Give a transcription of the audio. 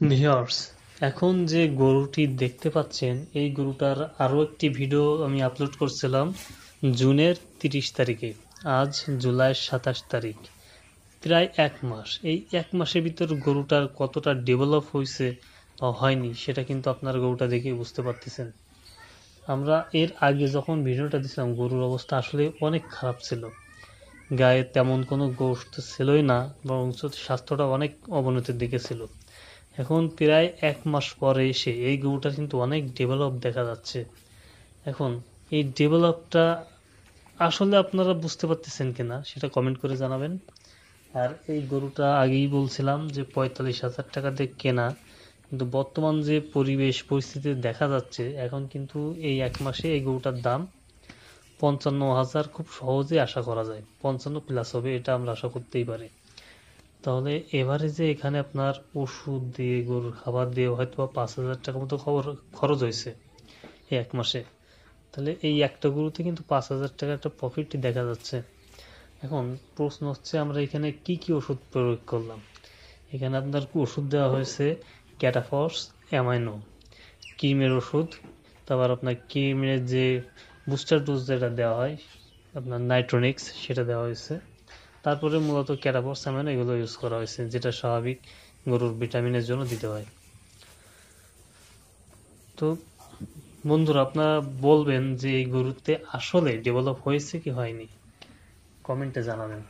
Viewers, এখন যে গরুটি দেখতে পাচ্ছেন এই গরুটার আরও একটি ভিডিও আমি আপলোড করছিলাম জুনের 30 তারিখে। আজ জুলাইয়ের 27 তারিখ, প্রায় এক মাস। এই এক মাসের ভিতর গরুটার কতটা ডেভেলপ হয়েছে বা হয়নি সেটা কিন্তু আপনার গরুটা দেখে বুঝতে পারতেছেন। আমরা এর আগে যখন ভিডিওটা দিছিলাম গরুর অবস্থা আসলে অনেক খারাপ ছিল, গায়ে তেমন কোনো গোশত ছিলই না, বরং স্বাস্থ্যটা অনেক অবনতির দিকে ছিল। এখন প্রায় এক মাস পরে এসে এই গরুটার কিন্তু অনেক ডেভেলপ দেখা যাচ্ছে। এখন এই ডেভেলপটা আসলে আপনারা বুঝতে পারতেছেন কিনা সেটা কমেন্ট করে জানাবেন। আর এই গরুটা আগেই বলছিলাম যে 45,000 টাকা দিয়ে কেনা, কিন্তু বর্তমান যে পরিবেশ পরিস্থিতি দেখা যাচ্ছে এখন কিন্তু এই এক মাসে এই গরুটার দাম 55,000 খুব সহজেই আশা করা যায়। 55 প্লাস হবে এটা আমরা আশা করতেই পারি। তাহলে এভারেজে এখানে আপনার ওষুধ দিয়ে গরুর খাবার দিয়ে হয়তো 5,000 টাকা মতো খরচ হয়েছে এই এক মাসে। তাহলে এই একটা গরুতে কিন্তু 5,000 টাকা একটা প্রফিট দেখা যাচ্ছে। এখন প্রশ্ন হচ্ছে আমরা এখানে কি কি ওষুধ প্রয়োগ করলাম। এখানে আপনার ওষুধ দেওয়া হয়েছে ক্যাটাফস, অ্যামাইনো, ক্রিমের ওষুধ, তারপর আপনার ক্রিমের যে বুস্টার ডোজ যেটা দেওয়া হয় আপনার নাইট্রোনিক্স সেটা দেওয়া হয়েছে। তারপরে মূলত ক্যাটাফস, অ্যামাইনো এগুলো ইউজ করা হয়েছে যেটা স্বাভাবিক গরুর ভিটামিনের জন্য দিতে হয়। তো বন্ধুরা, আপনারা বলবেন যে এই গরুতে আসলে ডেভেলপ হয়েছে কি হয়নি, কমেন্টে জানাবেন।